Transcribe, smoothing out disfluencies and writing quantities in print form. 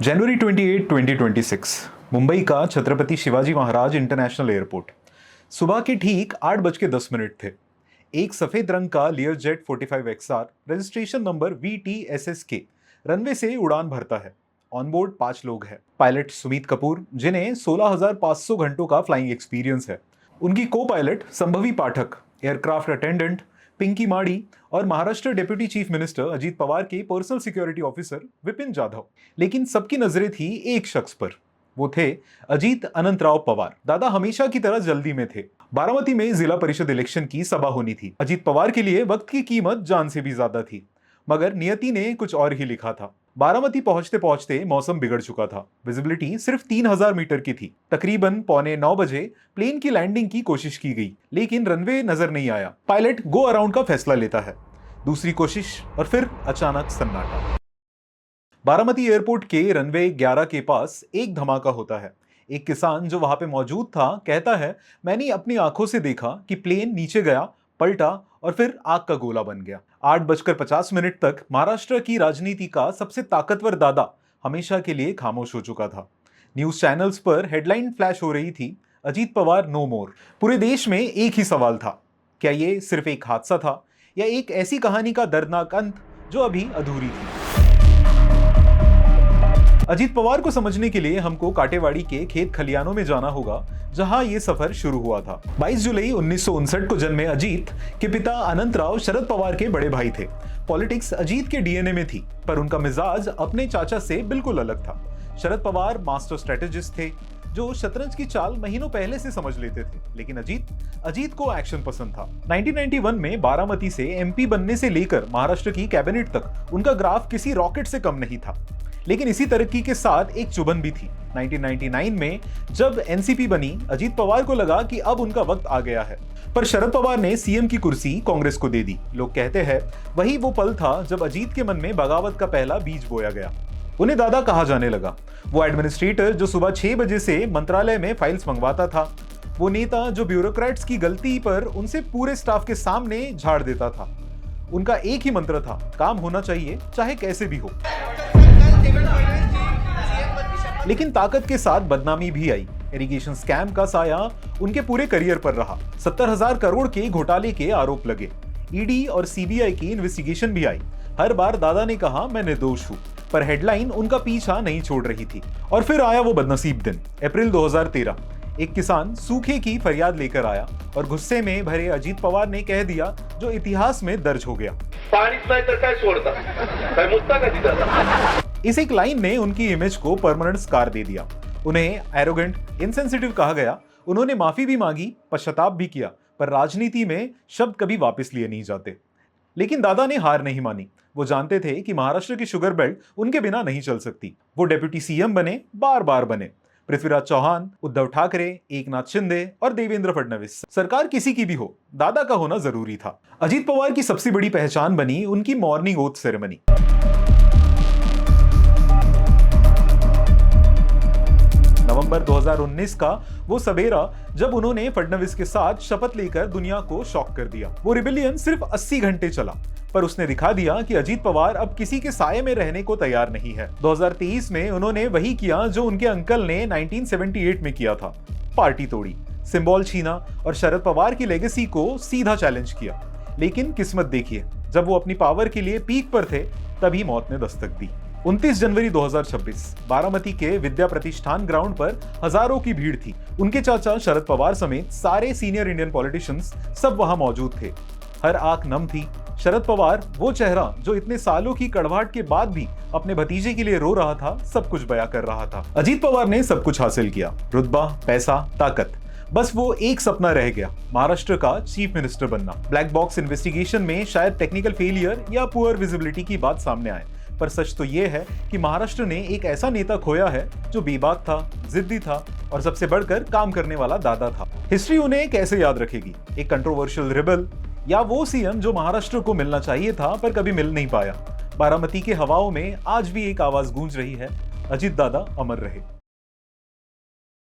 जनवरी 28, 2026 मुंबई का Chhatrapati Shivaji Maharaj international airport. सुबह के ठीक 8:10 थे। एक सफेद रंग का लियर jet 45XR registration number VTSSK runway से उड़ान भरता है। ऑनबोर्ड 5 लोग हैं। पायलट सुमित कपूर, जिन्हें 16,500 घंटों का फ्लाइंग एक्सपीरियंस है। उनकी को pilot Shambhavi Pathak, aircraft attendant Pinky Madi और Maharashtra deputy chief minister Ajit Pawar के personal security officer Vipin Jadhav. लेकिन सबकी नजरें थी एक शख्स पर। वो थे अजीत अनंतराव पवार। दादा हमेशा की तरह जल्दी में थे। बारामती में जिला परिषद इलेक्शन की सभा होनी थी। अजीत पवार के लिए वक्त की कीमत जान से भी ज्यादा थी, मगर नियति ने कुछ और ही लिखा था। बारामती पहुंचते पहुंचते मौसम बिगड़ चुका था। विजिबिलिटी सिर्फ 3000 मीटर की थी। तकरीबन 8:45 बजे प्लेन की लैंडिंग की कोशिश की गई, लेकिन रनवे नजर नहीं आया। पायलट गो अराउंड का फैसला लेता है। दूसरी कोशिश और फिर अचानक सन्नाटा। बारामती एयरपोर्ट के रनवे 11 के पास एक धमाका होता है। एक किसान जो वहां पे मौजूद था कहता है, मैंने अपनी आंखों से देखा कि प्लेन नीचे गया, पलटा और फिर आग का गोला बन गया। 8:50 तक महाराष्ट्र की राजनीति का सबसे ताकतवर दादा हमेशा के लिए खामोश हो चुका था। न्यूज चैनल्स पर हेडलाइन फ्लैश हो रही थी, अजीत पवार नो मोर। पूरे देश में एक ही सवाल था, क्या ये सिर्फ एक हादसा था या एक ऐसी कहानी का दर्दनाक अंत जो अभी अधूरी थी। अजीत पवार को समझने के लिए हमको काटेवाड़ी के खेत खलियानों में जाना होगा, जहां ये सफर शुरू हुआ था। 22 जुलाई 1959 को जन्मे अजीत के पिता अनंतराव शरद पवार के बड़े भाई थे। पॉलिटिक्स अजीत के डीएनए में थी, पर उनका मिजाज अपने चाचा से बिल्कुल अलग था। शरद पवार मास्टर स्ट्रेटेजिस्ट थे, जो शतरंज की चाल महीनों पहले से समझ लेते थे। लेकिन अजीत को एक्शन पसंद था। 1991 में बारामती से एमपी बनने से लेकर महाराष्ट्र की कैबिनेट तक उनका ग्राफ किसी रॉकेट से कम नहीं था। लेकिन इसी तरक्की के साथ एक चुभन भी थी। 1999 में जब एनसीपी बनी, अजीत पवार को लगा कि अब उनका वक्त आ गया है, पर शरद पवार ने सीएम की कुर्सी कांग्रेस को दे दी। लोग कहते हैं वही वो पल था जब अजीत के मन में बगावत का पहला बीज बोया गया। उन्हें दादा कहा जाने लगा। वो एडमिनिस्ट्रेटर जो सुबह 6 बजे से मंत्रालय में फाइल्स मंगवाता था, वो नेता जो ब्यूरोक्रेट्स की गलती पर उनसे पूरे स्टाफ के सामने झाड़ देता था। उनका एक ही मंत्र था, काम होना चाहिए चाहे कैसे भी हो। लेकिन ताकत के साथ बदनामी भी आई। इरिगेशन स्कैम का साया उनके पूरे करियर पर रहा। 70,000 करोड़ के घोटाले के आरोप लगे। ईडी और सीबीआई की इन्वेस्टिगेशन भी आई। हर बार दादा ने कहा मैं निर्दोष हूं, पर हेडलाइन उनका पीछा नहीं छोड़ रही थी। और फिर आया वो बदनसीब दिन, अप्रैल 2013। एक किसान सूखे की फरियाद लेकर आया और गुस्से में भरे अजीत पवार ने कह दिया जो इतिहास में दर्ज हो गया, इस एक लाइन ने उनकी इमेज को परमानेंट स्कार दे दिया। उन्हें एरोगेंट, इनसेंसिटिव कहा गया। उन्होंने माफी भी मांगी, पश्चाताप भी किया, पर राजनीति में शब्द कभी वापस लिए नहीं जाते। लेकिन दादा ने हार नहीं मानी। वो जानते थे कि महाराष्ट्र की शुगर बेल्ट उनके बिना नहीं चल सकती। वो डेप्यूटी सीएम बने, बार बार बने। पृथ्वीराज चौहान, उद्धव ठाकरे, एकनाथ शिंदे और देवेंद्र फडणवीस, सरकार किसी की भी हो, दादा का होना जरूरी था। अजीत पवार की सबसे बड़ी पहचान बनी उनकी मॉर्निंग ओथ सेरेमनी। नवंबर 2019 का वो सवेरा जब उन्होंने फडणवीस के साथ शपथ लेकर दुनिया को शॉक कर दिया। वो रिबेलियन सिर्फ 80 घंटे चला, पर उसने दिखा दिया कि अजीत पवार अब किसी के साये में रहने को तैयार नहीं है। 2023 में उन्होंने वही किया जो उनके अंकल ने 1978 में किया था, पार्टी तोड़ी, सिंबल छीना और शरद पवार की लेगेसी को सीधा चैलेंज किया। लेकिन किस्मत देखिए, जब वो अपनी पावर के लिए पीक पर थे, तभी मौत ने दस्तक दी। 29 जनवरी 2026 बारामती के विद्या प्रतिष्ठान ग्राउंड पर हजारों की भीड़ थी। उनके चाचा शरद पवार समेत सारे सीनियर इंडियन पॉलिटिशियंस सब वहां मौजूद थे। हर आंख नम थी। शरद पवार, वो चेहरा जो इतने सालों की कड़वाहट के बाद भी अपने भतीजे के लिए रो रहा था, सब कुछ बयां कर रहा था। अजीत पवार ने सब कुछ हासिल किया, रुतबा, पैसा, ताकत। बस वो एक सपना रह गया, महाराष्ट्र का चीफ मिनिस्टर बनना। ब्लैक बॉक्स इन्वेस्टिगेशन में शायद टेक्निकल फेलियर या पुअर विजिबिलिटी की बात सामने आए, पर सच तो ये है कि महाराष्ट्र ने एक ऐसा नेता खोया है जो बेबाक था, जिद्दी था और सबसे बढ़कर काम करने वाला दादा था। हिस्ट्री उन्हें कैसे याद रखेगी? एक कंट्रोवर्शियल रिबल या वो सीएम जो महाराष्ट्र को मिलना चाहिए था पर कभी मिल नहीं पाया? बारामती के हवाओं में आज भी एक आवाज गूंज रही है, अजीत दादा अमर रहे।